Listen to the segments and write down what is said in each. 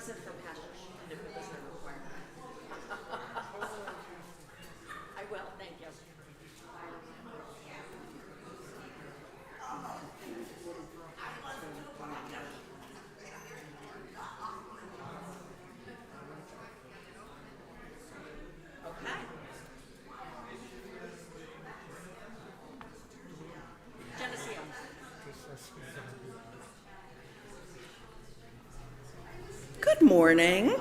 wasn't for passion, if it was a requirement. I will, thank you. Okay. Geneseo. Good morning.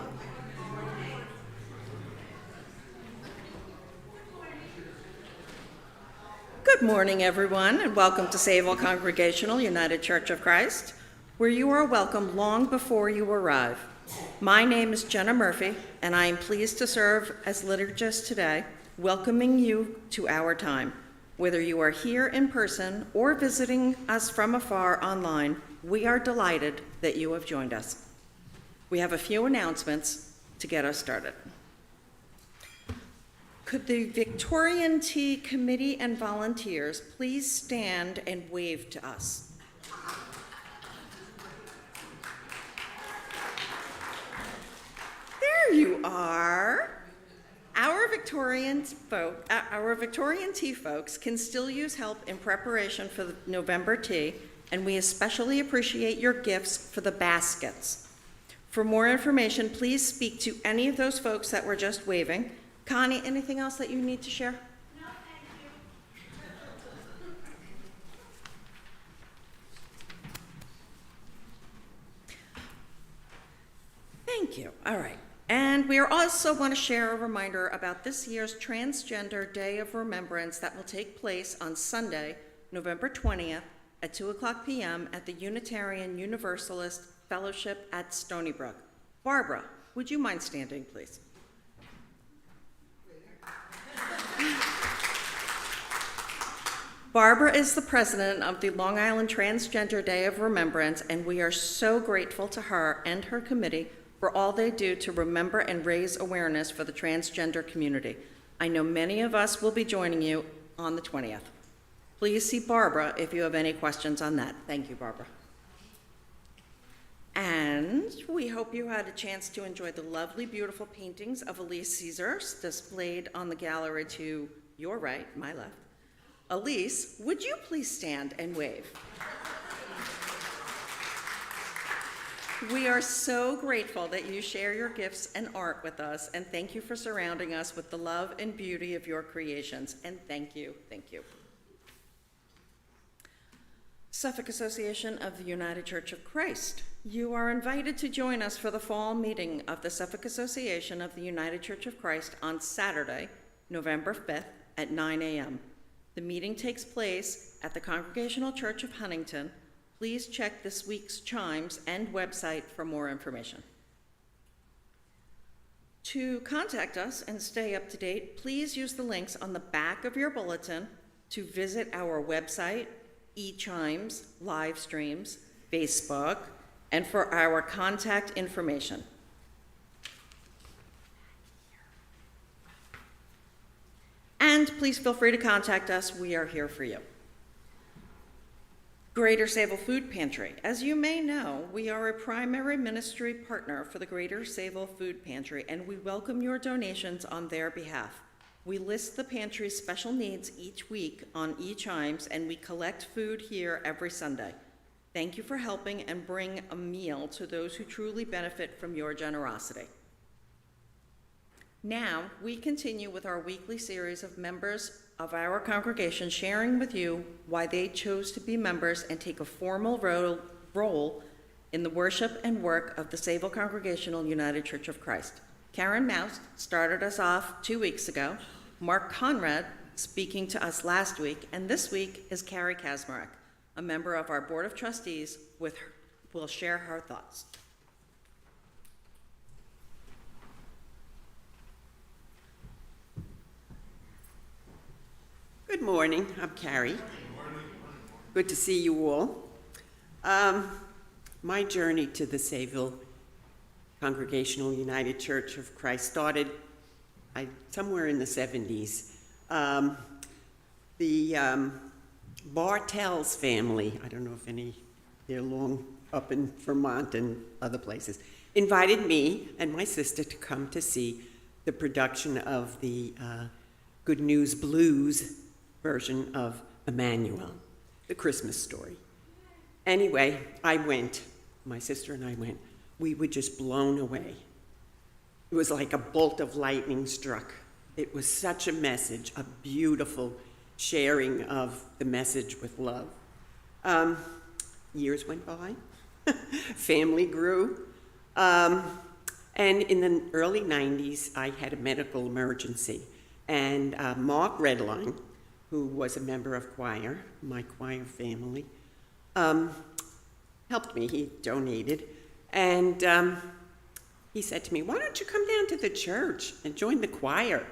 Good morning, everyone, and welcome to Sayville Congregational United Church of Christ, where you are welcome long before you arrive. My name is Jenna Murphy, and I am pleased to serve as liturgist today, welcoming you to our time. Whether you are here in person or visiting us from afar online, we are delighted that you have joined us. We have a few announcements to get us started. Could the Victorian Tea Committee and volunteers please stand and wave to us? There you are. Our Victorian tea folks can still use help in preparation for the November tea, and we especially appreciate your gifts for the baskets. For more information, please speak to any of those folks that were just waving. Connie, anything else that you need to share? No, thank you. Thank you. All right. And we also want to share a reminder about this year's Transgender Day of Remembrance that will take place on Sunday, November 20th at 2:00 p.m. at the Unitarian Universalist Fellowship at Stony Brook. Barbara, would you mind standing, please? Barbara is the president of the Long Island Transgender Day of Remembrance, and we are so grateful to her and her committee for all they do to remember and raise awareness for the transgender community. I know many of us will be joining you on the 20th. Please see Barbara if you have any questions on that. Thank you, Barbara. And we hope you had a chance to enjoy the lovely, beautiful paintings of Elise Caesar displayed on the gallery to your right, my left. Elise, would you please stand and wave? We are so grateful that you share your gifts and art with us, and thank you for surrounding us with the love and beauty of your creations. And thank you, thank you. Suffolk Association of the United Church of Christ. You are invited to join us for the fall meeting of the Suffolk Association of the United Church of Christ on Saturday, November 5th at 9 a.m. The meeting takes place at the Congregational Church of Huntington. Please check this week's chimes and website for more information. To contact us and stay up to date, please use the links on the back of your bulletin to visit our website, e-chimes, live streams, Facebook, and for our contact information. And please feel free to contact us. We are here for you. Greater Sayville Food Pantry. As you may know, we are a primary ministry partner for the Greater Sayville Food Pantry, and we welcome your donations on their behalf. We list the pantry's special needs each week on e-chimes, and we collect food here every Sunday. Thank you for helping and bring a meal to those who truly benefit from your generosity. Now, we continue with our weekly series of members of our congregation sharing with you why they chose to be members and take a formal role in the worship and work of the Sayville Congregational United Church of Christ. Karen Mouse started us off 2 weeks ago, Mark Conrad speaking to us last week, and this week is Carrie Kazmarek, a member of our Board of Trustees, will share her thoughts. Good morning, I'm Carrie. Good to see you all. My journey to the Sayville Congregational United Church of Christ started somewhere in the 70s. The Bartels family, I don't know if they're long up in Vermont and other places, invited me and my sister to come to see the production of the Good News Blues version of Emmanuel, the Christmas story. Anyway, I went. My sister and I went. We were just blown away. It was like a bolt of lightning struck. It was such a message, a beautiful sharing of the message with love. Years went by. Family grew. And in the early 90s, I had a medical emergency. And Mark Redline, who was a member of choir, my choir family, helped me. He donated. And he said to me, "Why don't you come down to the church and join the choir?"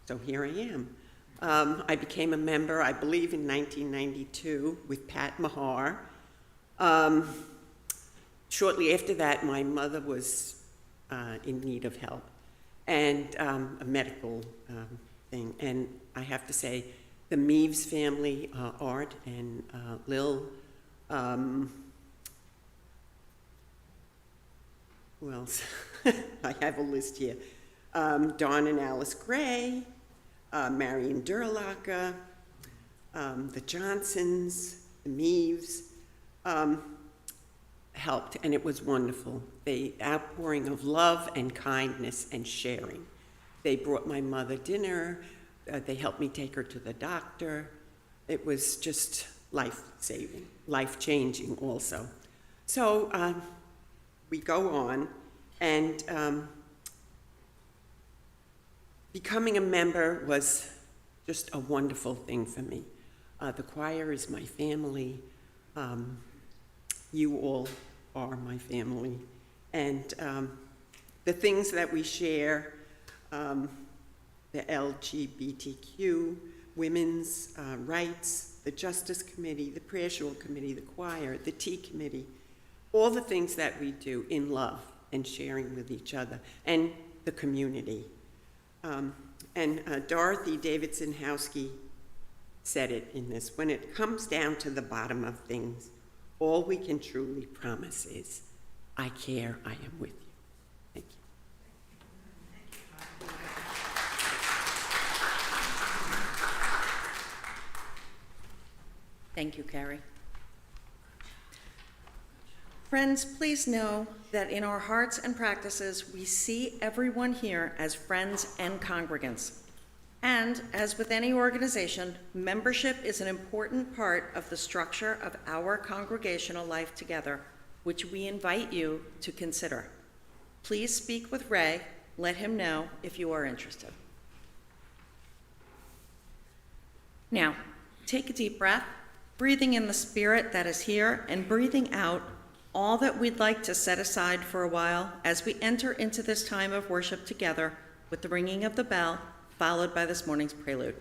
So here I am. I became a member, I believe, in 1992 with Pat Mahar. Shortly after that, my mother was in need of help and a medical thing. And I have to say, the Meaves family, Art and Lil, who else? I have a list here. Dawn and Alice Gray, Marion Durlacher, the Johnsons, the Meaves, helped, and it was wonderful. The outpouring of love and kindness and sharing. They brought my mother dinner. They helped me take her to the doctor. It was just life-saving, life-changing also. So we go on, and becoming a member was just a wonderful thing for me. The choir is my family. You all are my family. And the things that we share, the LGBTQ, women's rights, the Justice Committee, the Prayer Shawl Committee, the choir, the Tea Committee, all the things that we do in love and sharing with each other, and the community. And Dorothy Davidson-Howsky said it in this: when it comes down to the bottom of things, all we can truly promise is, I care, I am with you. Thank you. Thank you, Carrie. Friends, please know that in our hearts and practices, we see everyone here as friends and congregants. And as with any organization, membership is an important part of the structure of our congregational life together, which we invite you to consider. Please speak with Ray. Let him know if you are interested. Now, take a deep breath, breathing in the spirit that is here and breathing out all that we'd like to set aside for a while as we enter into this time of worship together with the ringing of the bell, followed by this morning's prelude.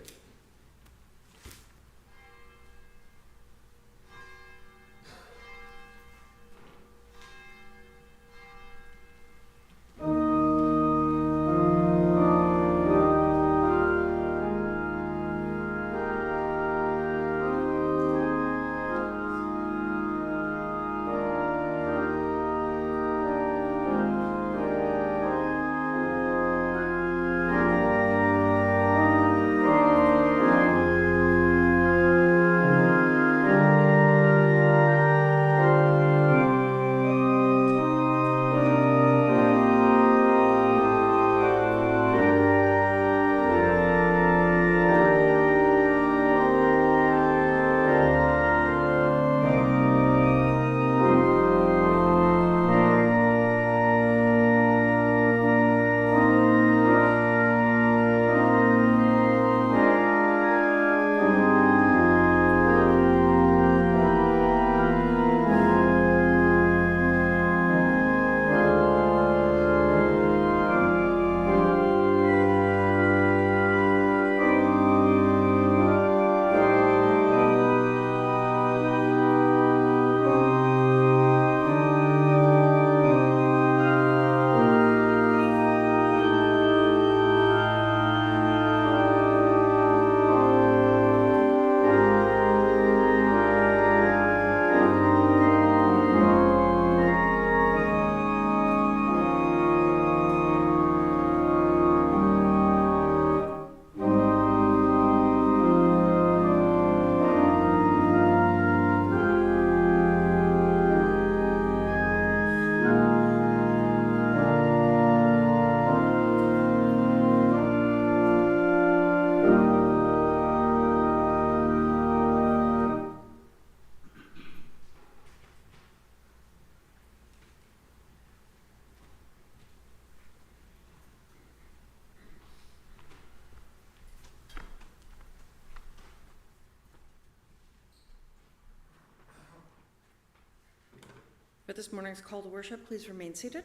this morning's call to worship, please remain seated.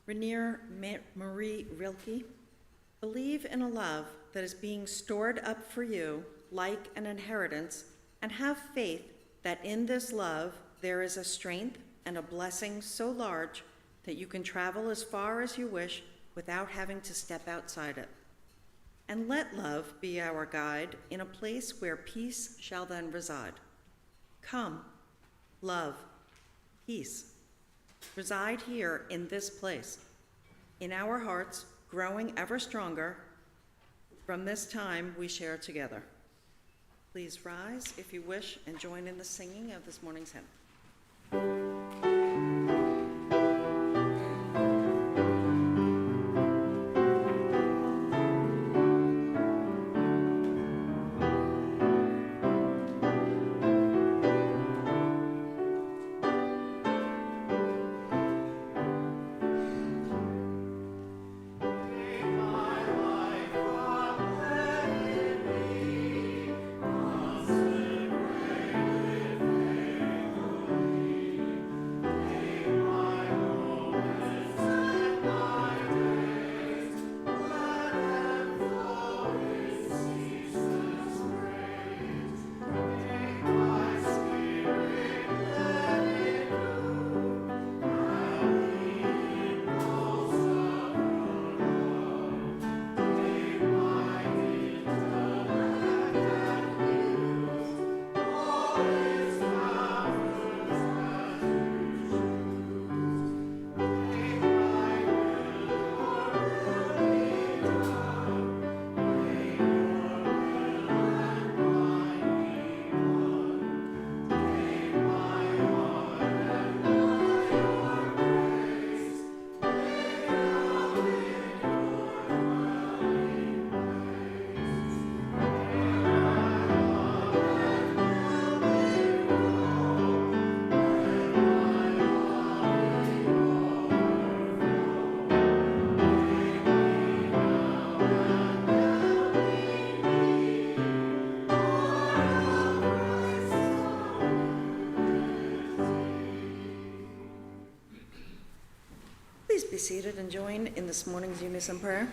Rainier Marie Rilke, believe in a love that is being stored up for you like an inheritance, and have faith that in this love there is a strength and a blessing so large that you can travel as far as you wish without having to step outside it. And let love be our guide in a place where peace shall then reside. Come, love, peace, reside here in this place, in our hearts, growing ever stronger from this time we share together. Please rise if you wish and join in the singing of this morning's hymn. Please be seated and join in this morning's unison prayer.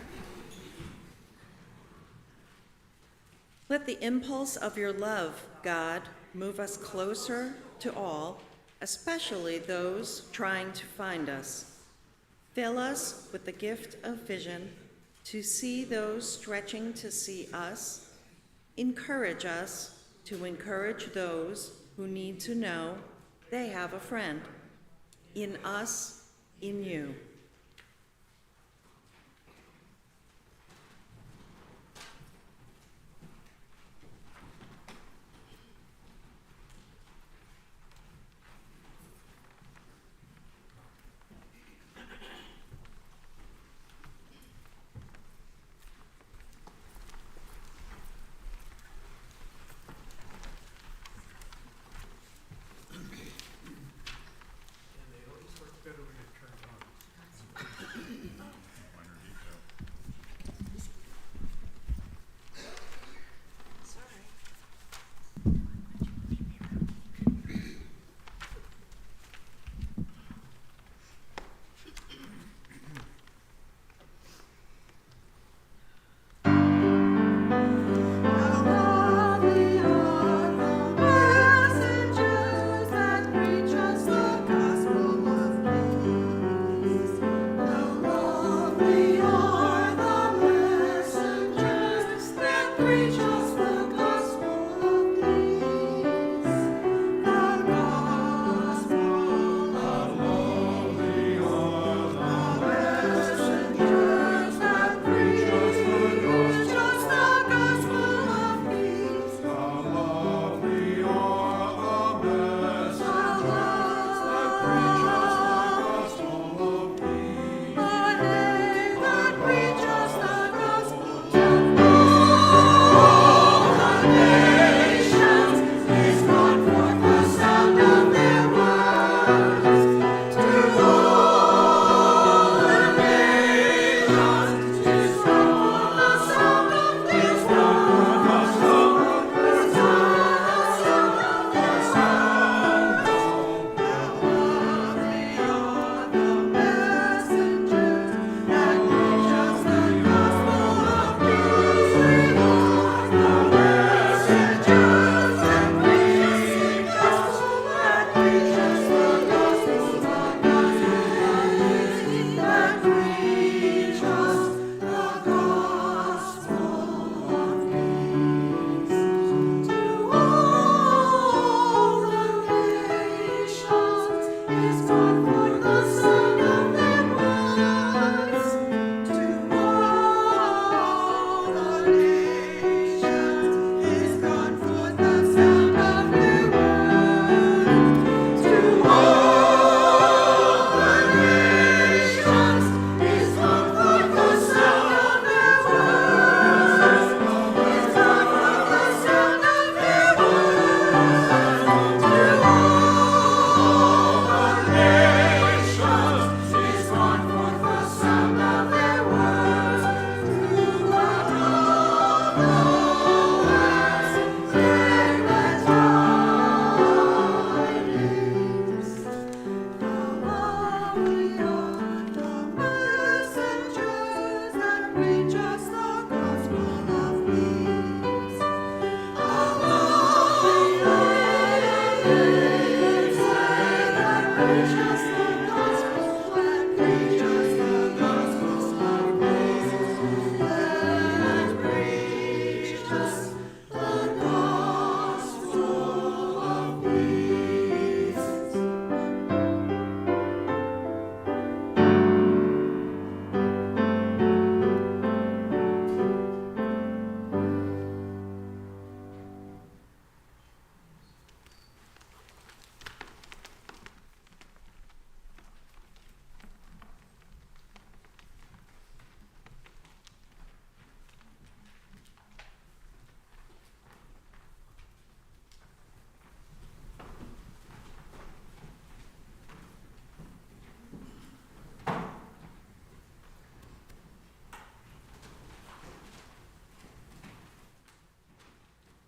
Let the impulse of your love, God, move us closer to all, especially those trying to find us. Fill us with the gift of vision to see those stretching to see us. Encourage us to encourage those who need to know they have a friend. In us, in you. And they always work better when they're turned on.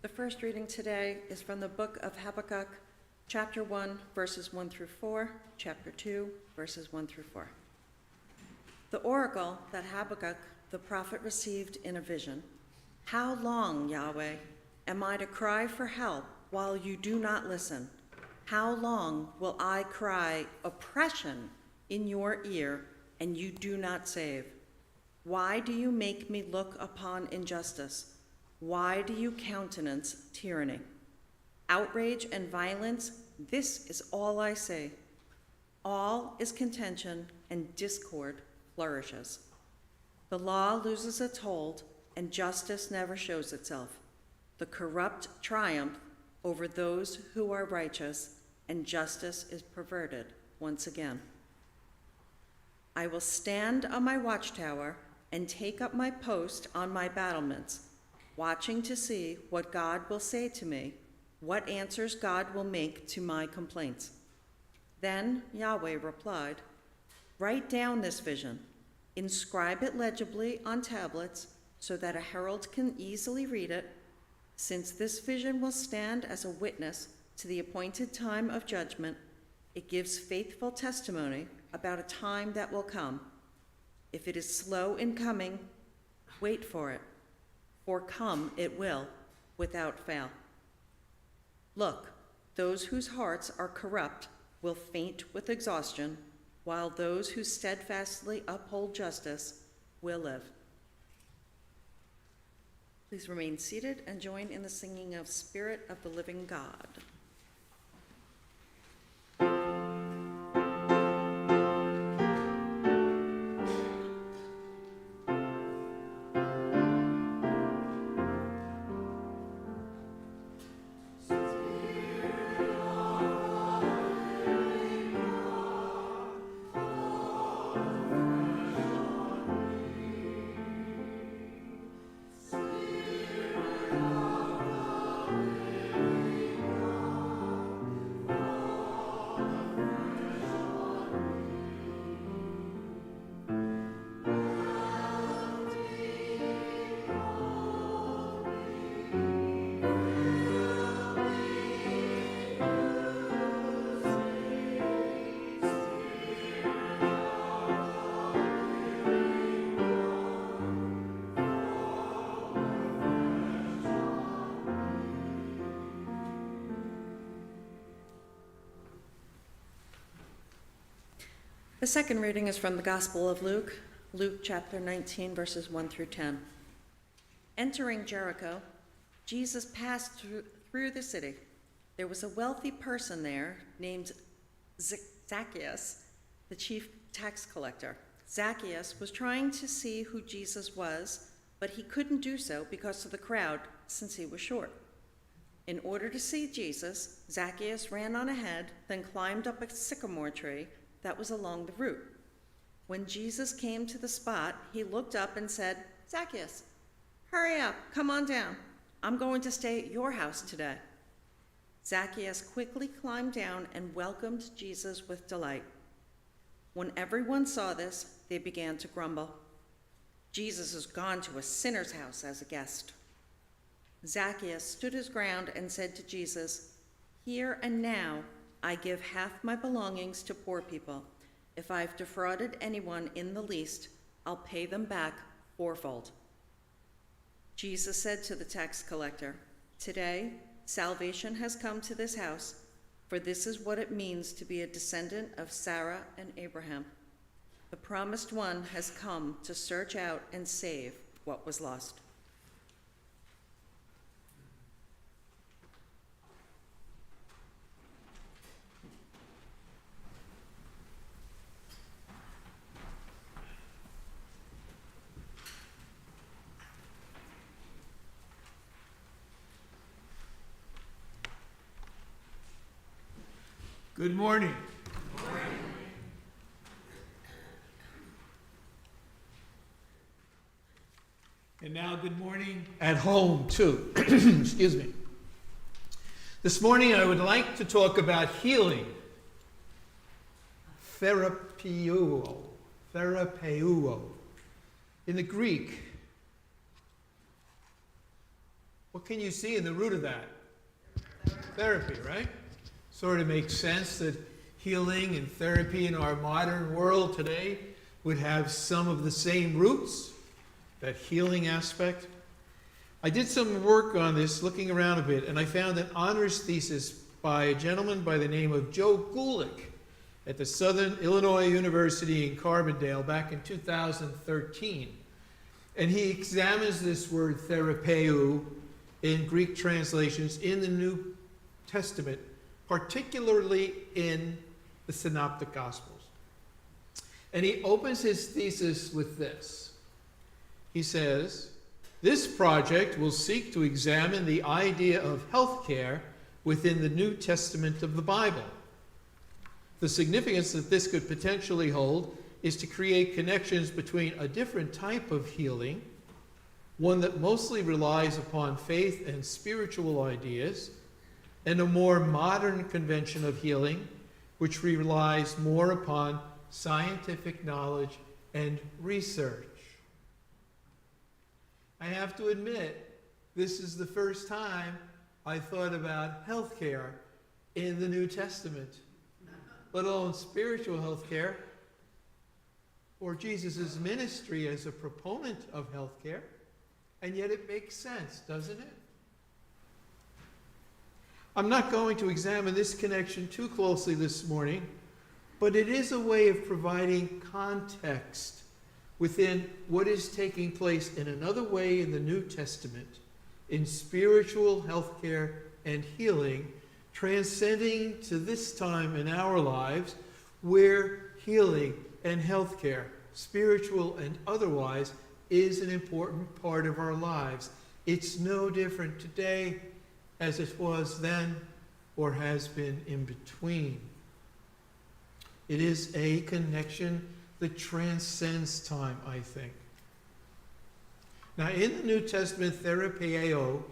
The first reading today is from the book of Habakkuk, chapter 1, verses 1 through 4, chapter 2, verses 1 through 4. The oracle that Habakkuk the prophet received in a vision. How long, Yahweh, am I to cry for help while you do not listen? How long will I cry oppression in your ear and you do not save? Why do you make me look upon injustice? Why do you countenance tyranny? Outrage and violence, this is all I say. All is contention and discord flourishes. The law loses its hold and justice never shows itself. The corrupt triumph over those who are righteous, and justice is perverted once again. I will stand on my watchtower and take up my post on my battlements, watching to see what God will say to me, what answers God will make to my complaints. Then Yahweh replied, write down this vision, inscribe it legibly on tablets so that a herald can easily read it, since this vision will stand as a witness to the appointed time of judgment. It gives faithful testimony about a time that will come. If it is slow in coming, wait for it, for come it will without fail. Look, those whose hearts are corrupt will faint with exhaustion, while those who steadfastly uphold justice will live. Please remain seated and join in the singing of Spirit of the Living God. The second reading is from the Gospel of Luke, Luke chapter 19, verses 1 through 10. Entering Jericho, Jesus passed through the city. There was a wealthy person there named Zacchaeus, the chief tax collector. Zacchaeus was trying to see who Jesus was, but he couldn't do so because of the crowd, since he was short. In order to see Jesus, Zacchaeus ran on ahead, then climbed up a sycamore tree that was along the route. When Jesus came to the spot, he looked up and said, Zacchaeus, hurry up, come on down. I'm going to stay at your house today. Zacchaeus quickly climbed down and welcomed Jesus with delight. When everyone saw this, they began to grumble. Jesus has gone to a sinner's house as a guest. Zacchaeus stood his ground and said to Jesus, here and now, I give half my belongings to poor people. If I've defrauded anyone in the least, I'll pay them back fourfold. Jesus said to the tax collector, today, salvation has come to this house, for this is what it means to be a descendant of Sarah and Abraham. The promised one has come to search out and save what was lost. Good morning. Good morning. And now good morning at home too. Excuse me. This morning I would like to talk about healing. Therapeuo. In the Greek, What can you see in the root of that? Therapy, right? Sort of makes sense that healing and therapy in our modern world today would have some of the same roots, that healing aspect. I did some work on this, looking around a bit, and I found an honors thesis by a gentleman by the name of Joe Gulick at the Southern Illinois University in Carbondale back in 2013. And he examines this word therapeu in Greek translations in the New Testament, particularly in the Synoptic Gospels. And he opens his thesis with this. He says, "This project will seek to examine the idea of healthcare within the New Testament of the Bible. The significance that this could potentially hold is to create connections between a different type of healing, one that mostly relies upon faith and spiritual ideas, and a more modern convention of healing, which relies more upon scientific knowledge and research." I have to admit, this is the first time I thought about healthcare in the New Testament, let alone spiritual healthcare, or Jesus' ministry as a proponent of healthcare, and yet it makes sense, doesn't it? I'm not going to examine this connection too closely this morning, but it is a way of providing context within what is taking place in another way in the New Testament, in spiritual healthcare and healing, transcending to this time in our lives where healing and healthcare, spiritual and otherwise, is an important part of our lives. It's no different today as it was then or has been in between. It is a connection that transcends time, I think. Now, in the New Testament, therapeo,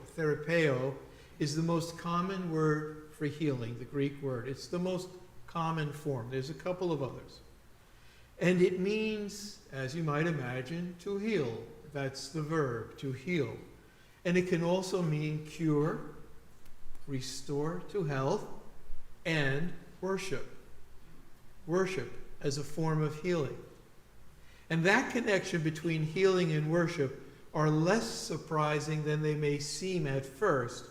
is the most common word for healing, the Greek word. It's the most common form. There's a couple of others. And it means, as you might imagine, to heal. That's the verb, to heal. And it can also mean cure, restore to health, and worship. Worship as a form of healing. And that connection between healing and worship are less surprising than they may seem at first,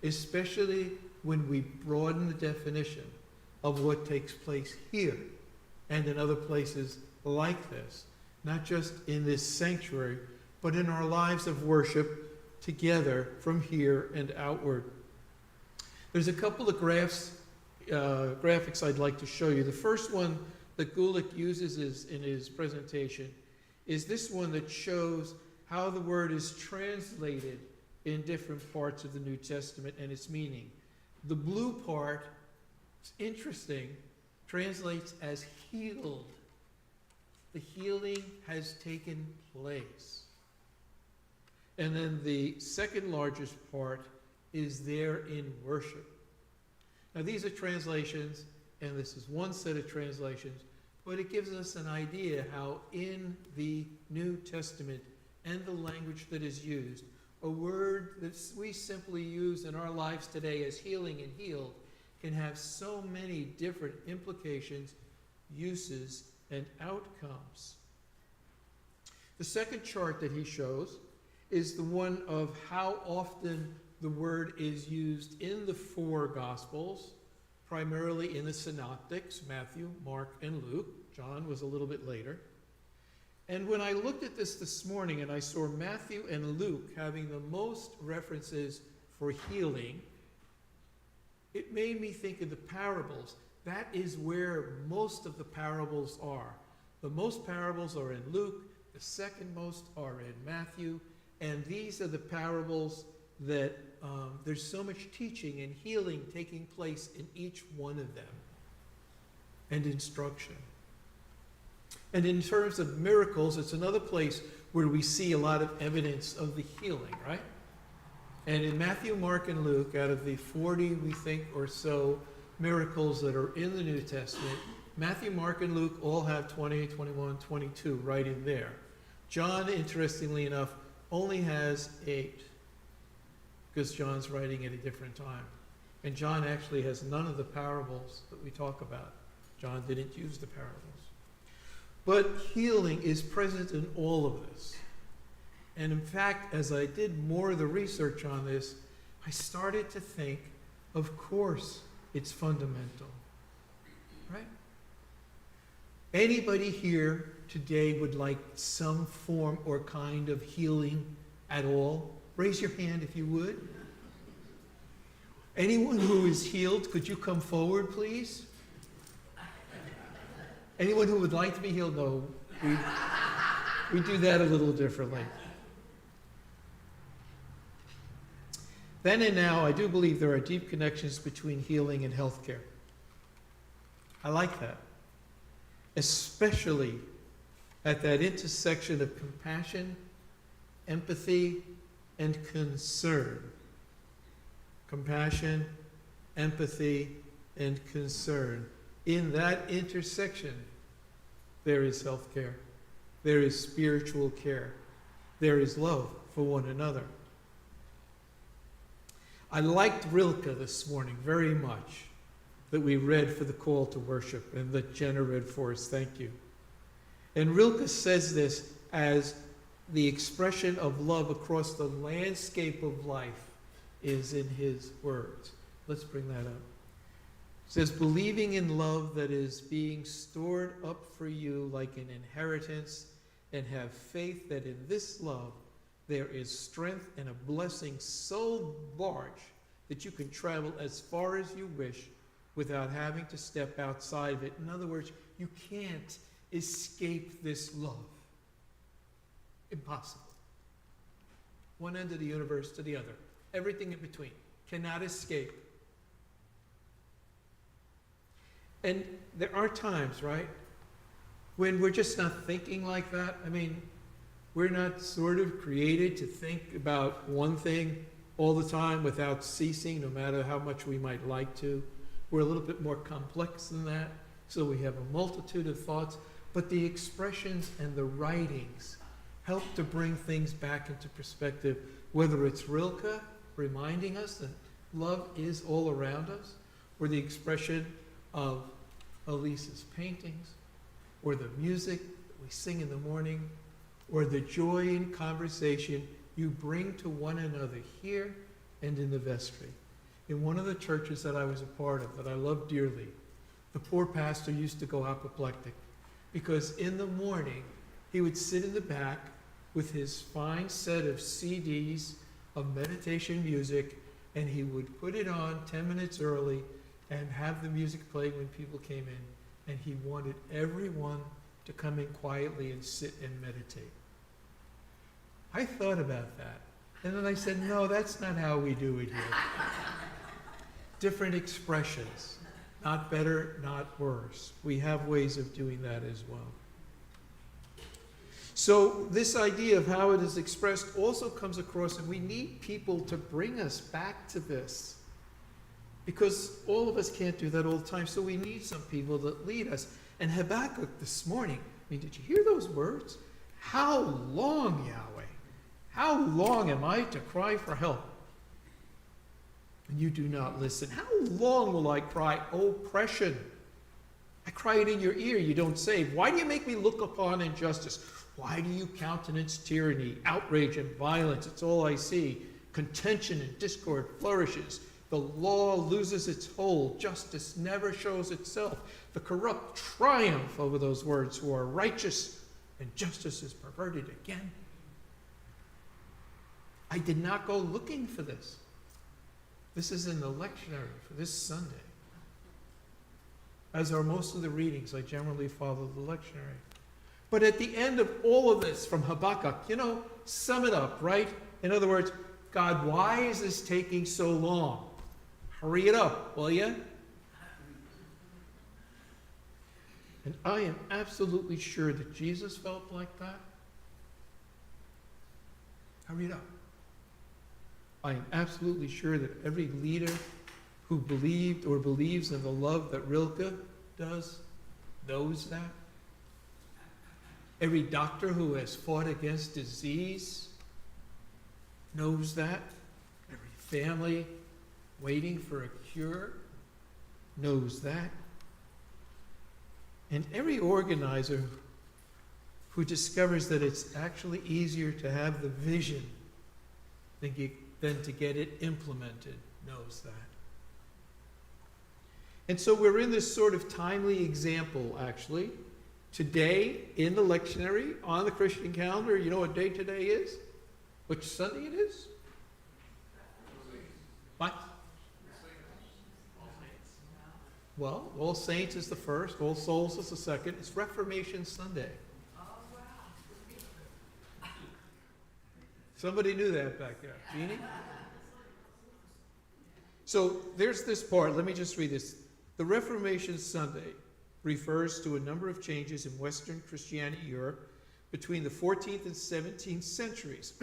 especially when we broaden the definition of what takes place here and in other places like this, not just in this sanctuary, but in our lives of worship together from here and outward. There's a couple of graphics I'd like to show you. The first one that Gulick uses in his presentation is this one that shows how the word is translated in different parts of the New Testament and its meaning. The blue part, it's interesting, translates as healed. The healing has taken place. And then the second largest part is there in worship. Now these are translations, and this is one set of translations, but it gives us an idea how in the New Testament and the language that is used, a word that we simply use in our lives today as healing and healed can have so many different implications, uses, and outcomes. The second chart that he shows is the one of how often the word is used in the four Gospels, primarily in the Synoptics, Matthew, Mark, and Luke. John was a little bit later. And when I looked at this morning and I saw Matthew and Luke having the most references for healing, it made me think of the parables. That is where most of the parables are. The most parables are in Luke, the second most are in Matthew, and these are the parables that there's so much teaching and healing taking place in each one of them, and instruction. And in terms of miracles, it's another place where we see a lot of evidence of the healing, right? And in Matthew, Mark, and Luke, out of the 40, we think, or so miracles that are in the New Testament, Matthew, Mark, and Luke all have 20, 21, 22 right in there. John, interestingly enough, only has 8. because John's writing at a different time. And John actually has none of the parables that we talk about. John didn't use the parables. But healing is present in all of this. And in fact, as I did more of the research on this, I started to think, of course, it's fundamental. Right? Anybody here today would like some form or kind of healing at all? Raise your hand if you would. Anyone who is healed, could you come forward, please? Anyone who would like to be healed? No, we do that a little differently. Then and now, I do believe there are deep connections between healing and healthcare. I like that. Especially at that intersection of compassion, empathy, and concern. Compassion, empathy, and concern. In that intersection, there is healthcare. There is spiritual care. There is love for one another. I liked Rilke this morning very much, that we read for the call to worship, and that Jenna read for us. Thank you. And Rilke says this as the expression of love across the landscape of life is in his words. Let's bring that up. It says, believing in love that is being stored up for you like an inheritance, and have faith that in this love there is strength and a blessing so large that you can travel as far as you wish without having to step outside of it. In other words, you can't escape this love. Impossible. One end of the universe to the other. Everything in between. Cannot escape. And there are times, right, when we're just not thinking like that. I mean, we're not sort of created to think about one thing all the time without ceasing, no matter how much we might like to. We're a little bit more complex than that, so we have a multitude of thoughts. But the expressions and the writings help to bring things back into perspective, whether it's Rilke reminding us that love is all around us, or the expression of Elise's paintings, or the music that we sing in the morning, or the joy in conversation you bring to one another here and in the vestry. In one of the churches that I was a part of, that I love dearly, the poor pastor used to go apoplectic, because in the morning he would sit in the back with his fine set of CDs of meditation music, and he would put it on 10 minutes early and have the music playing when people came in, and he wanted everyone to come in quietly and sit and meditate. I thought about that, and then I said, no, that's not how we do it here. Different expressions, not better, not worse. We have ways of doing that as well. So this idea of how it is expressed also comes across, and we need people to bring us back to this, because all of us can't do that all the time. So we need some people that lead us. And Habakkuk this morning, I mean, did you hear those words? How long, Yahweh? How long am I to cry for help? And you do not listen. How long will I cry oppression? I cry it in your ear, you don't save. Why do you make me look upon injustice? Why do you countenance tyranny, outrage, and violence? It's all I see. Contention and discord flourishes. The law loses its hold. Justice never shows itself. The corrupt triumph over those words who are righteous, and justice is perverted again. I did not go looking for this. This is in the lectionary for this Sunday. As are most of the readings, I generally follow the lectionary. But at the end of all of this from Habakkuk, sum it up, right? In other words, God, why is this taking so long? Hurry it up, will you? And I am absolutely sure that Jesus felt like that. Hurry it up. I am absolutely sure that every leader who believed or believes in the love that Rilke does knows that. Every doctor who has fought against disease knows that. Every family waiting for a cure knows that. And every organizer who discovers that it's actually easier to have the vision than to get it implemented knows that. And so we're in this sort of timely example, actually. Today, in the lectionary, on the Christian calendar, you know what day today is? Which Sunday it is? What? Well, All Saints is the first, All Souls is the second. It's Reformation Sunday. Somebody knew that back there. Jeannie? So there's this part. Let me just read this. The Reformation Sunday refers to a number of changes in Western Christianity Europe between the 14th and 17th centuries,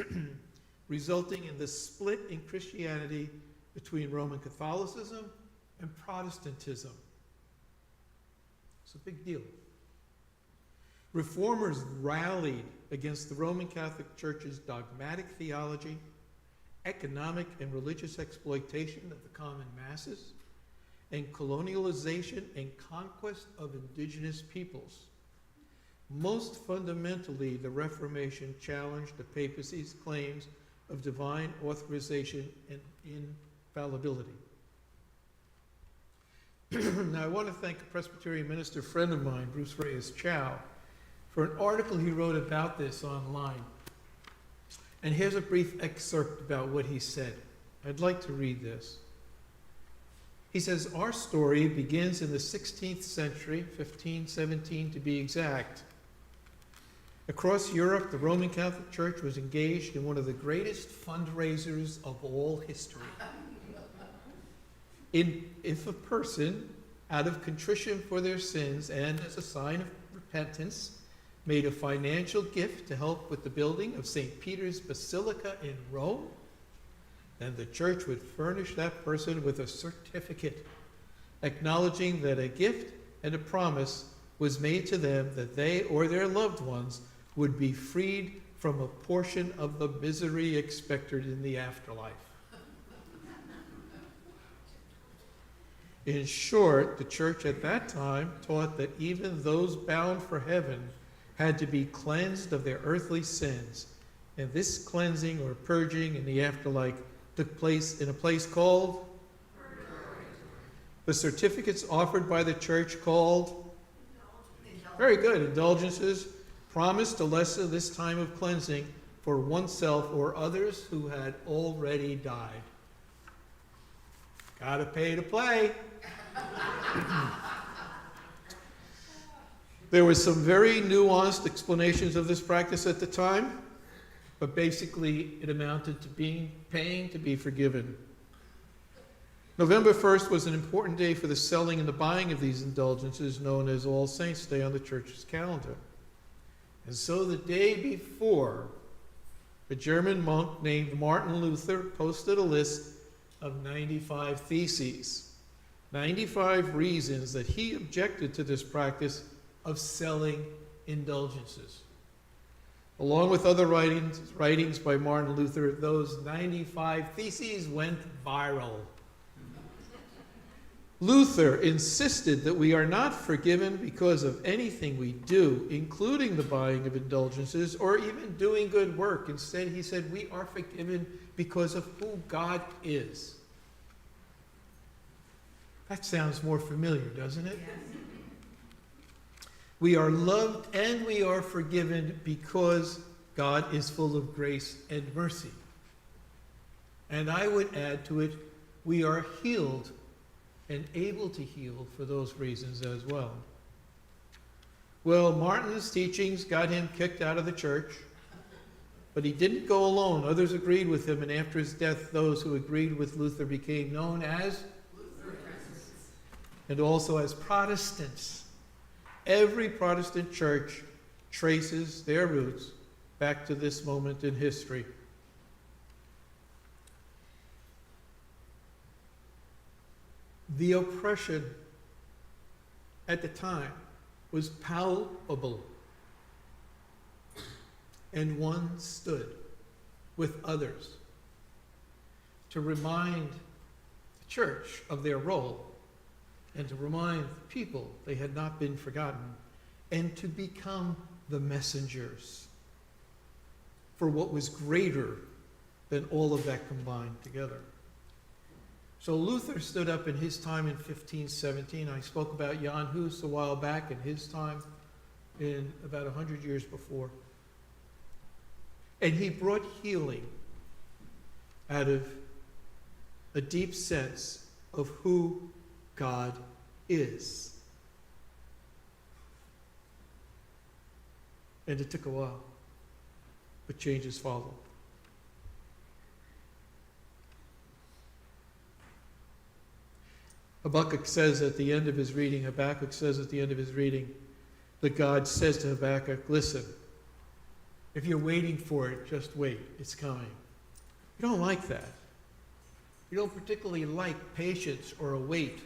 resulting in the split in Christianity between Roman Catholicism and Protestantism. It's a big deal. Reformers rallied against the Roman Catholic Church's dogmatic theology, economic and religious exploitation of the common masses, and colonialization and conquest of indigenous peoples. Most fundamentally, the Reformation challenged the papacy's claims of divine authorization and infallibility. Now, I want to thank a Presbyterian minister friend of mine, Bruce Reyes Chow, for an article he wrote about this online. And here's a brief excerpt about what he said. I'd like to read this. He says, our story begins in the 16th century, 1517 to be exact. Across Europe, the Roman Catholic Church was engaged in one of the greatest fundraisers of all history. If a person, out of contrition for their sins and as a sign of repentance, made a financial gift to help with the building of St. Peter's Basilica in Rome, then the church would furnish that person with a certificate acknowledging that a gift and a promise was made to them that they or their loved ones would be freed from a portion of the misery expected in the afterlife. In short, the church at that time taught that even those bound for heaven had to be cleansed of their earthly sins, and this cleansing or purging in the afterlife took place in a place called Purgatory. The certificates offered by the church called very good indulgences promised to lessen this time of cleansing for oneself or others who had already died. Gotta pay to play. There were some very nuanced explanations of this practice at the time, but basically it amounted to paying to be forgiven. November 1st was an important day for the selling and the buying of these indulgences, known as All Saints' Day on the church's calendar. And so the day before, a German monk named Martin Luther posted a list of 95 theses, 95 reasons that he objected to this practice of selling indulgences. Along with other writings by Martin Luther, those 95 theses went viral. Luther insisted that we are not forgiven because of anything we do, including the buying of indulgences or even doing good work. Instead, he said we are forgiven because of who God is. That sounds more familiar, doesn't it? Yes. We are loved and we are forgiven because God is full of grace and mercy. And I would add to it, we are healed and able to heal for those reasons as well. Well, Martin's teachings got him kicked out of the church, but he didn't go alone. Others agreed with him, and after his death, those who agreed with Luther became known as Lutherans and also as Protestants. Every Protestant church traces their roots back to this moment in history. The oppression at the time was palpable, and one stood with others to remind the church of their role and to remind the people they had not been forgotten and to become the messengers for what was greater than all of that combined together. So Luther stood up in his time in 1517. I spoke about Jan Hus a while back in his time in about 100 years before. And he brought healing out of a deep sense of who God is. And it took a while, but changes followed. Habakkuk says at the end of his reading, that God says to Habakkuk, listen, if you're waiting for it, just wait, it's coming. You don't like that. You don't particularly like patience or a wait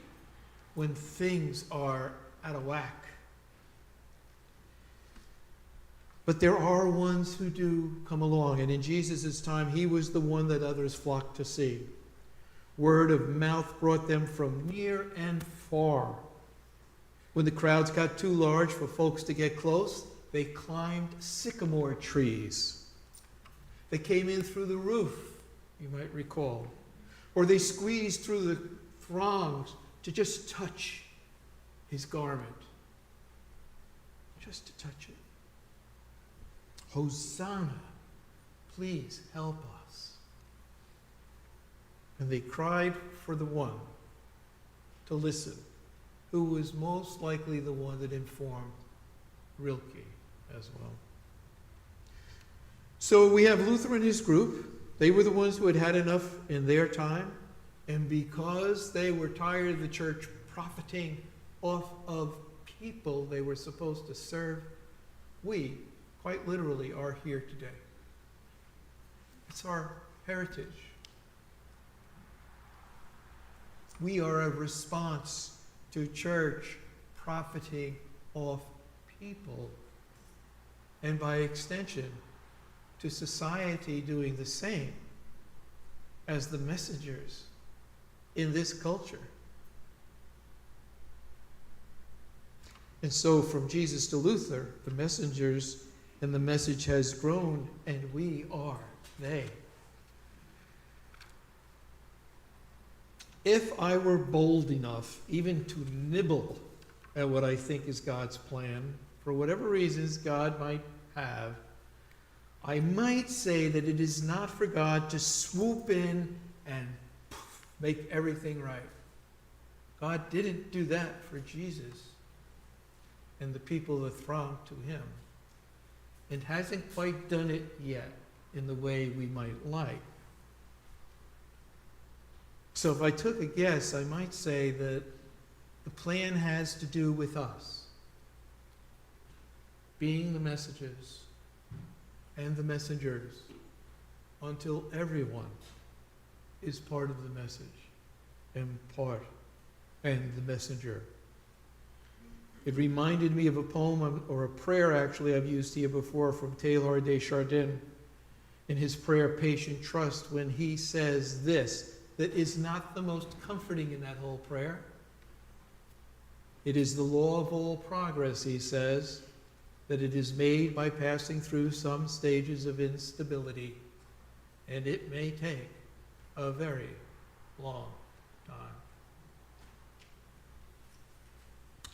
when things are out of whack. But there are ones who do come along, and in Jesus' time, he was the one that others flocked to see. Word of mouth brought them from near and far. When the crowds got too large for folks to get close, they climbed sycamore trees. They came in through the roof, you might recall. Or they squeezed through the throngs to just touch his garment. Just to touch it. Hosanna, please help us. And they cried for the one to listen, who was most likely the one that informed Rilke as well. So we have Luther and his group. They were the ones who had had enough in their time. And because they were tired of the church profiting off of people they were supposed to serve, we, quite literally, are here today. It's our heritage. We are a response to church profiting off people, and by extension, to society doing the same as the messengers in this culture. And so from Jesus to Luther, the messengers and the message has grown, and we are they. If I were bold enough even to nibble at what I think is God's plan, for whatever reasons God might have, I might say that it is not for God to swoop in and make everything right. God didn't do that for Jesus and the people that thronged to him, and hasn't quite done it yet in the way we might like. So if I took a guess, I might say that the plan has to do with us being the messages and the messengers until everyone is part of the message and the messenger. It reminded me of a poem, or a prayer actually, I've used here before, from Teilhard de Chardin in his prayer, Patient Trust, when he says this, that is not the most comforting in that whole prayer. It is the law of all progress, he says, that it is made by passing through some stages of instability, and it may take a very long time.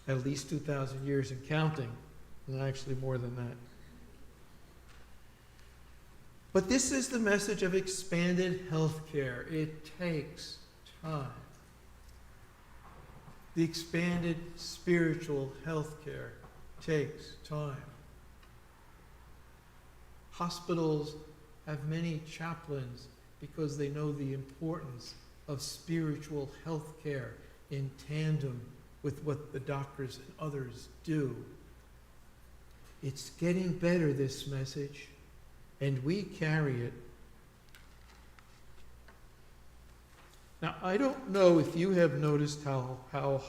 At least 2,000 years and counting, and actually more than that. But this is the message of expanded health care. It takes time. The expanded spiritual health care takes time. Hospitals have many chaplains because they know the importance of spiritual health care in tandem with what the doctors and others do. It's getting better, this message, and we carry it. Now, I don't know if you have noticed how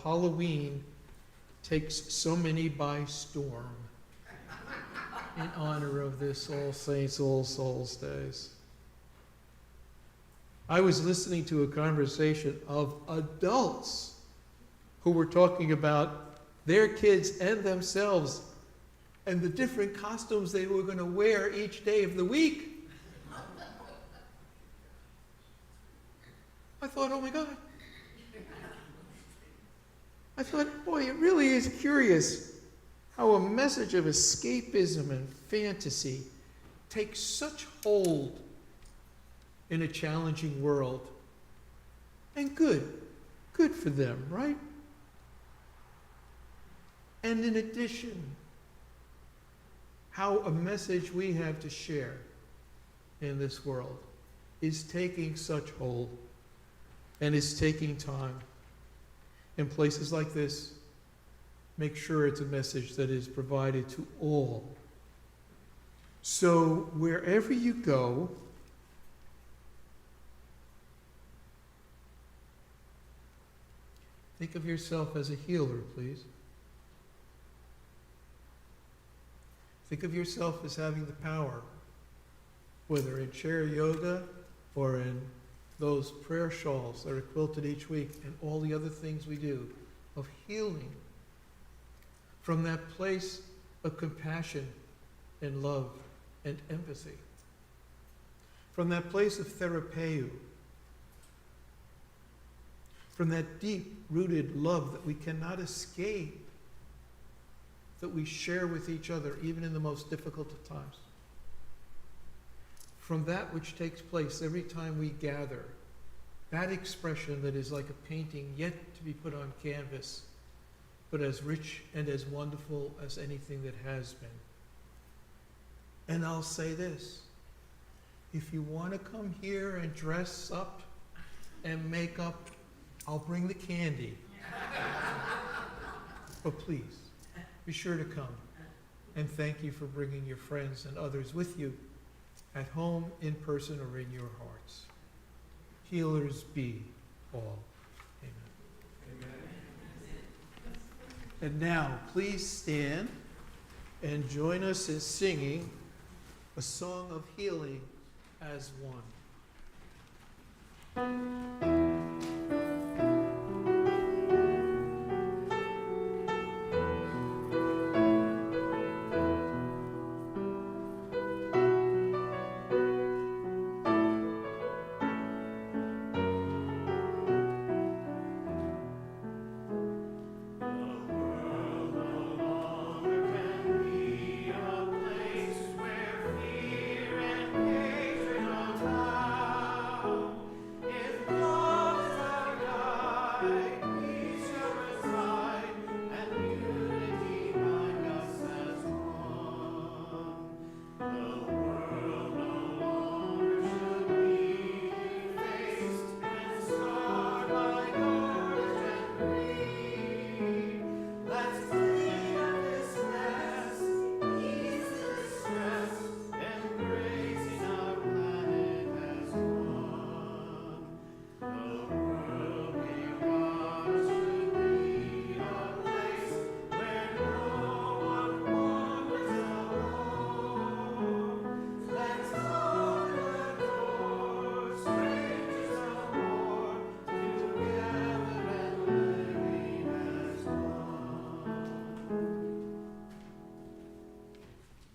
Halloween takes so many by storm in honor of this All Saints, All Souls Days. I was listening to a conversation of adults who were talking about their kids and themselves and the different costumes they were going to wear each day of the week. I thought, oh my God. I thought, boy, it really is curious how a message of escapism and fantasy takes such hold in a challenging world. And good for them, right? And in addition, how a message we have to share in this world is taking such hold and is taking time. In places like this, make sure it's a message that is provided to all. So wherever you go, think of yourself as a healer, please. Think of yourself as having the power, whether in chair yoga or in those prayer shawls that are quilted each week and all the other things we do, of healing from that place of compassion and love and empathy, from that place of therapeu, from that deep-rooted love that we cannot escape, that we share with each other even in the most difficult of times. From that which takes place every time we gather, that expression that is like a painting yet to be put on canvas, but as rich and as wonderful as anything that has been. And I'll say this, if you want to come here and dress up and make up, I'll bring the candy. But please, be sure to come. And thank you for bringing your friends and others with you, at home, in person, or in your hearts. Healers be all. Amen. And now, please stand and join us in singing a song of healing as one.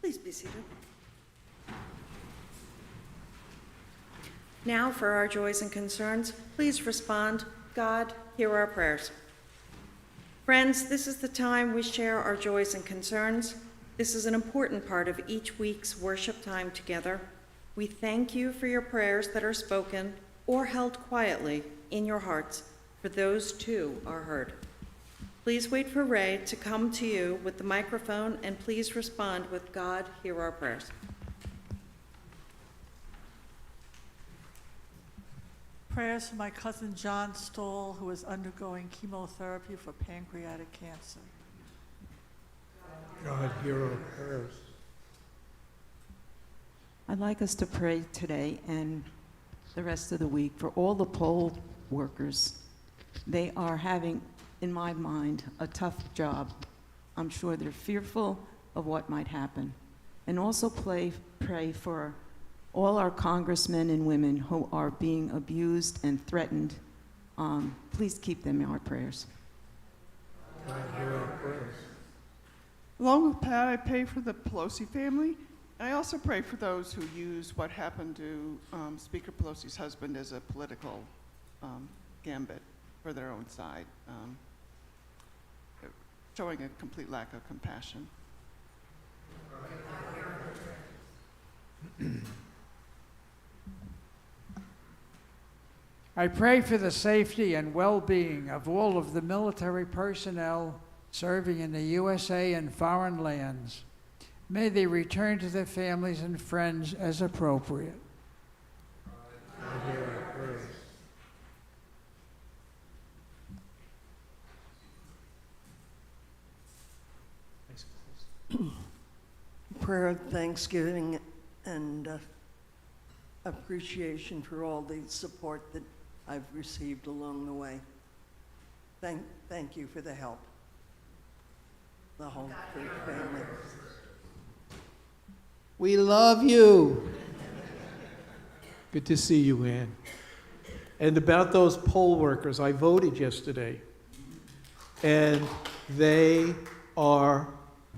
Please be seated. Now for our joys and concerns, please respond, God, hear our prayers. Friends, this is the time we share our joys and concerns. This is an important part of each week's worship time together. We thank you for your prayers that are spoken or held quietly in your hearts, for those too are heard. Please wait for Ray to come to you with the microphone, and please respond with God, hear our prayers. Prayers for my cousin John Stoll, who is undergoing chemotherapy for pancreatic cancer. God, hear our prayers. I'd like us to pray today and the rest of the week for all the poll workers. They are having, in my mind, a tough job. I'm sure they're fearful of what might happen. And also pray for all our congressmen and women who are being abused and threatened, please keep them in our prayers. Along with Pat, I pray for the Pelosi family. I also pray for those who use what happened to Speaker Pelosi's husband as a political gambit for their own side, showing a complete lack of compassion. I pray for the safety and well-being of all of the military personnel serving in the USA and foreign lands. May they return to their families and friends as appropriate. Prayer of thanksgiving and appreciation for all the support that I've received along the way. Thank you for the help, the whole church family. We love you. Good to see you, Ann. And about those poll workers, I voted yesterday, and they are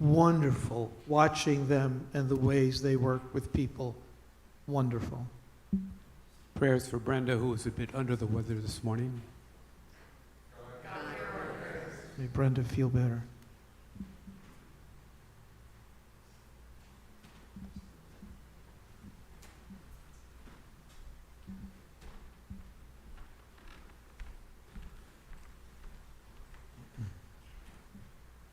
wonderful. Watching them and the ways they work with people, wonderful. Prayers for Brenda, who was a bit under the weather this morning. May Brenda feel better.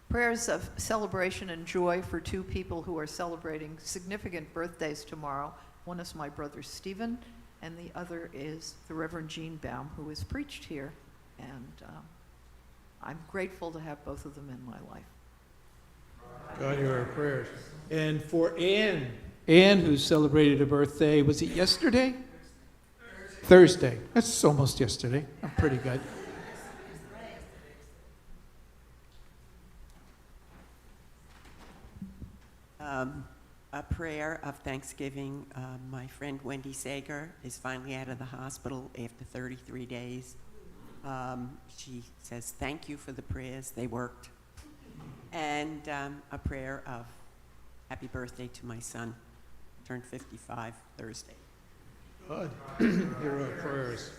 Prayers of celebration and joy for two people who are celebrating significant birthdays tomorrow. One is my brother Stephen, and the other is the Reverend Jean Baum, who has preached here. And I'm grateful to have both of them in my life. God, hear our prayers. And for Ann, who celebrated a birthday, was it yesterday? Thursday. That's almost yesterday. I'm pretty good. A prayer of thanksgiving. My friend Wendy Sager is finally out of the hospital after 33 days. She says thank you for the prayers. They worked. And a prayer of happy birthday to my son. Turned 55 Thursday. God, hear our prayers.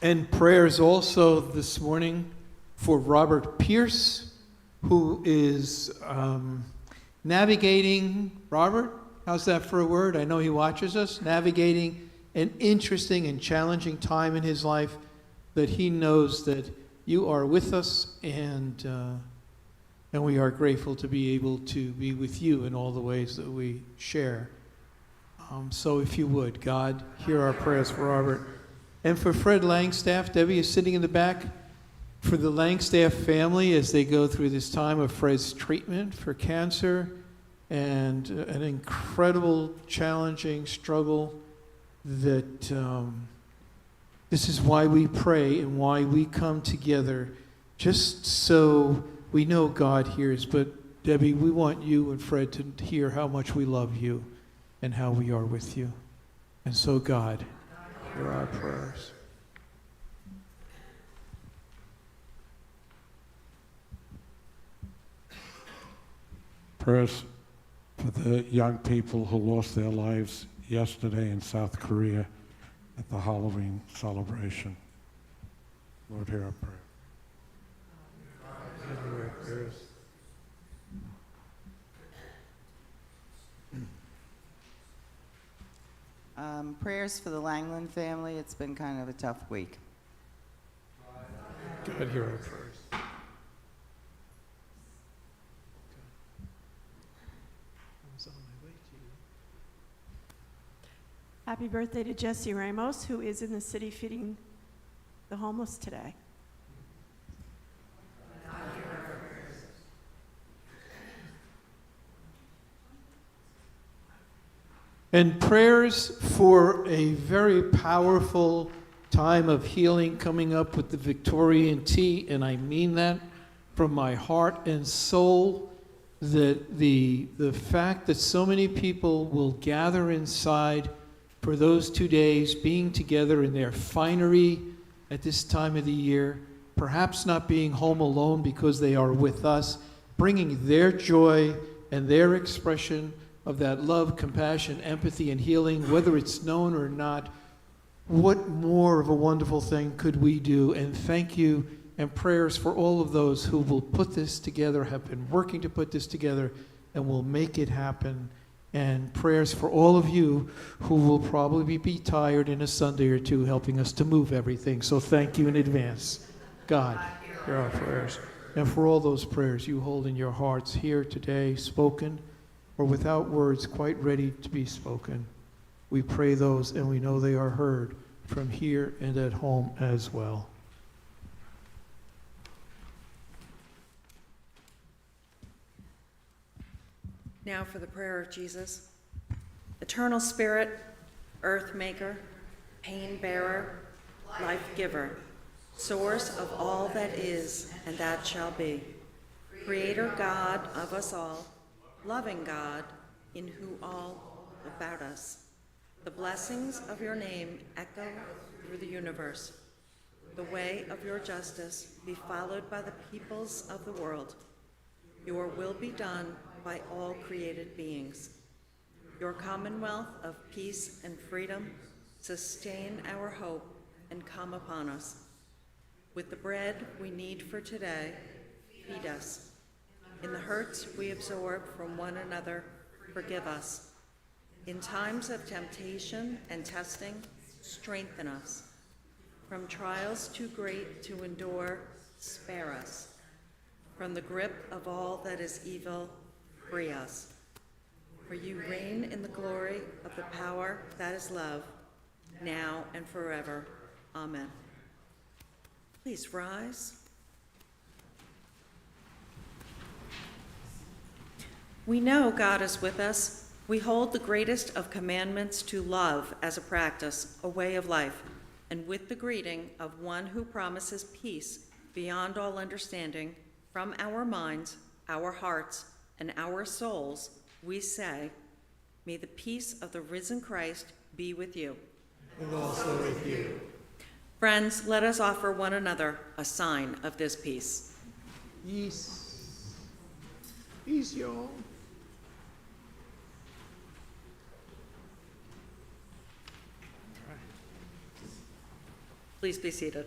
And prayers also this morning for Robert Pierce, who is navigating, Robert, how's that for a word? I know he watches us. Navigating an interesting and challenging time in his life, that he knows that you are with us, and we are grateful to be able to be with you in all the ways that we share. So if you would, God, hear our prayers for Robert. And for Fred Langstaff, Debbie is sitting in the back. For the Langstaff family as they go through this time of Fred's treatment for cancer and an incredible, challenging struggle, that this is why we pray and why we come together, just so we know God hears. But Debbie, we want you and Fred to hear how much we love you and how we are with you. And so God, hear our prayers. Prayers for the young people who lost their lives yesterday in South Korea at the Halloween celebration. Lord, hear our prayer. Hear our prayers. Prayers for the Langland family. It's been kind of a tough week. God, hear our prayers. Happy birthday to Jesse Ramos, who is in the city feeding the homeless today. And prayers for a very powerful time of healing coming up with the Victorian tea, and I mean that from my heart and soul. that the fact that so many people will gather inside for those 2 days, being together in their finery at this time of the year, perhaps not being home alone because they are with us, bringing their joy and their expression of that love, compassion, empathy, and healing, whether it's known or not. What more of a wonderful thing could we do? And thank you, and prayers for all of those who will put this together, have been working to put this together, and will make it happen. And prayers for all of you who will probably be tired in a Sunday or two helping us to move everything. So thank you in advance. God, hear our prayers. And for all those prayers you hold in your hearts here today, spoken or without words, quite ready to be spoken. We pray those, and we know they are heard from here and at home as well. Now for the prayer of Jesus. Eternal Spirit, earth maker, pain bearer, life giver, source of all that is and that shall be, creator God of us all, loving God, in who all about us. The blessings of your name echo through the universe. The way of your justice be followed by the peoples of the world. Your will be done by all created beings. Your commonwealth of peace and freedom sustain our hope and come upon us. With the bread we need for today, feed us. In the hurts we absorb from one another, forgive us. In times of temptation and testing, strengthen us. From trials too great to endure, spare us. From the grip of all that is evil, free us. For you reign in the glory of the power that is love, now and forever. Amen. Please rise. We know God is with us. We hold the greatest of commandments to love as a practice, a way of life, and with the greeting of one who promises peace beyond all understanding, from our minds, our hearts, and our souls, we say, may the peace of the risen Christ be with you. And also with you. Friends, let us offer one another a sign of this peace. Peace. Peace, y'all. Please be seated.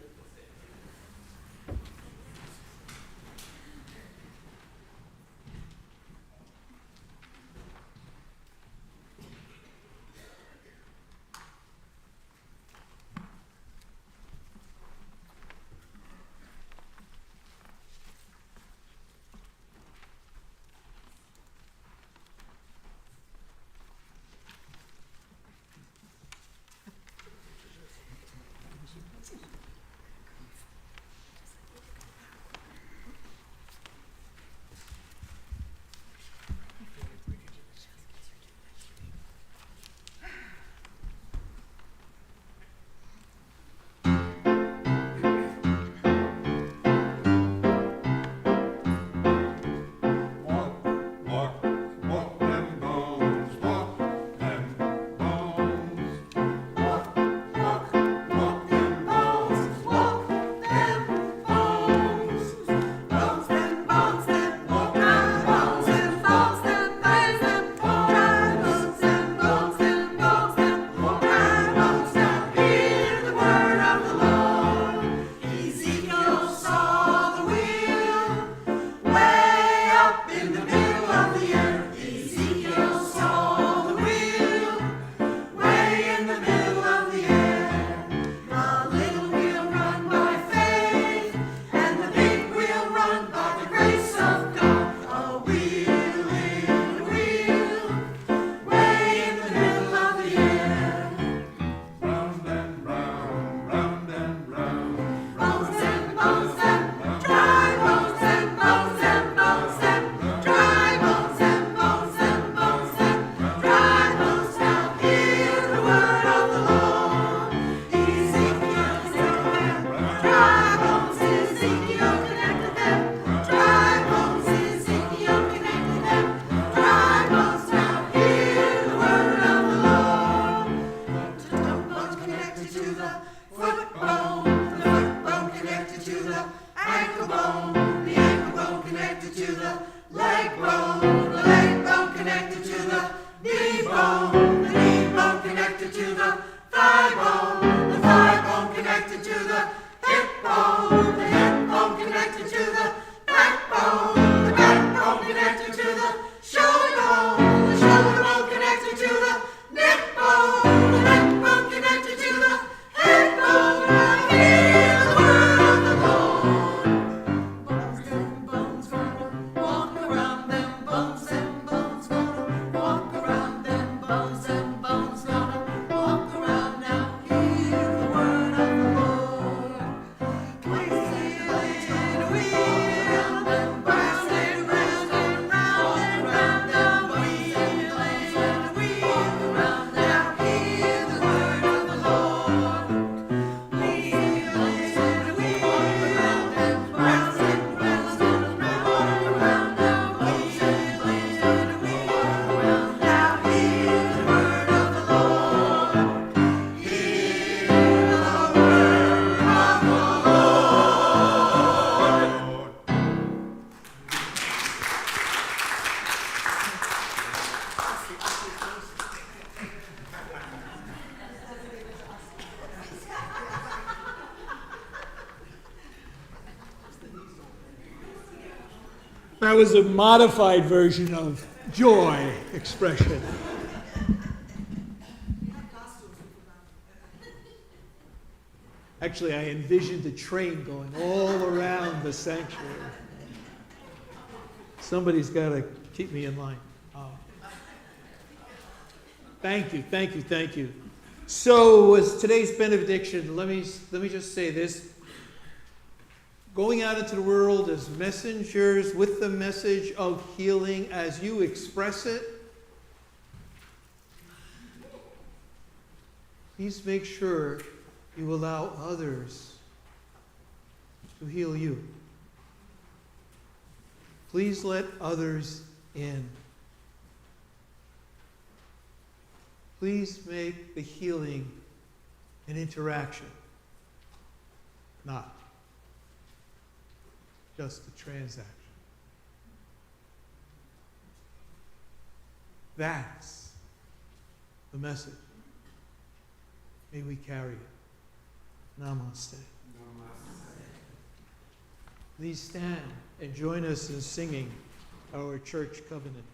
foot bone, the foot bone connected to the ankle bone connected to the leg bone connected to the knee bone connected to the thigh bone connected to the hip bone connected to the backbone connected to the shoulder bone connected to the neck bone connected to the head bone. I hear the word of the Lord. Bones and bones gonna walk around them. Bones and bones gonna walk around them. Bones and bones gonna walk around now. Hear the word of the Lord. We heal, we heal them. Round and round and round and round them. We heal, we heal around now. Hear the word of the Lord. We heal, we heal around them. Round and round and round around now. We heal, we heal around now. Hear the word of the Lord. Hear the word of the Lord. That was a modified version of joy expression. Actually, I envisioned a train going all around the sanctuary. Somebody's got to keep me in line. Thank you, thank you, thank you. So, as today's benediction, let me just say this. Going out into the world as messengers with the message of healing as you express it, please make sure you allow others to heal you. Please let others in. Please make the healing an interaction, not just a transaction. That's the message. May we carry it. Namaste. Please stand and join us in singing our church covenant.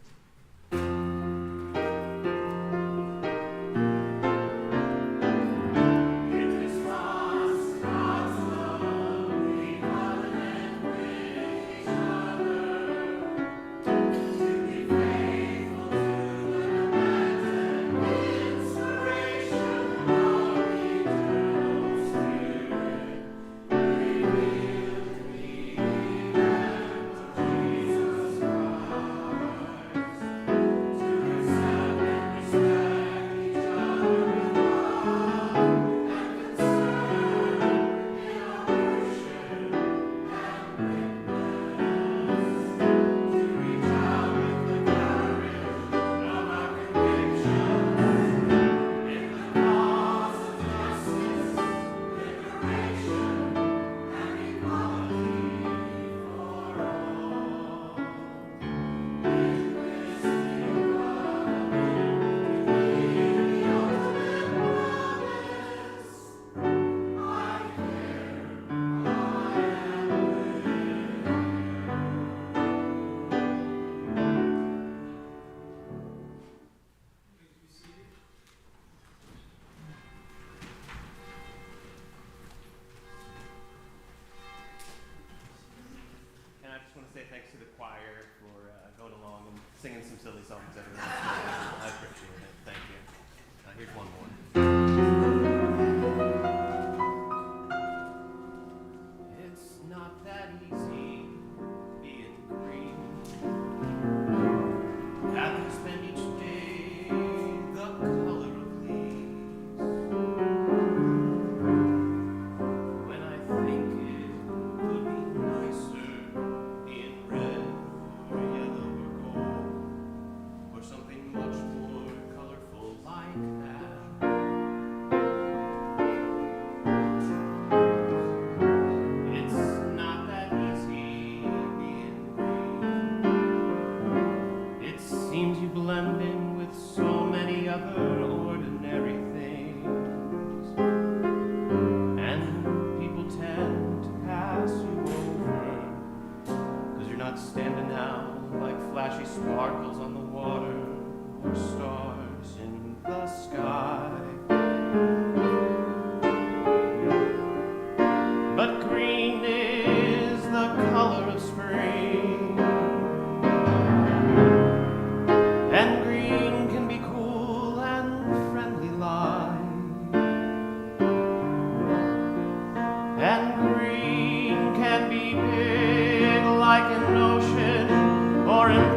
Thanks to the choir for going along and singing some silly songs every once in a while. I appreciate it. Thank you. Here's one more. It's not that easy being green. Have to spend each day the color of leaves. When I think it would be nicer red or yellow or gold, or something much more colorful like that. sparkles on the water or stars in the sky. But green is the color of spring, and green can be cool and friendly light, and green can be big like an ocean or an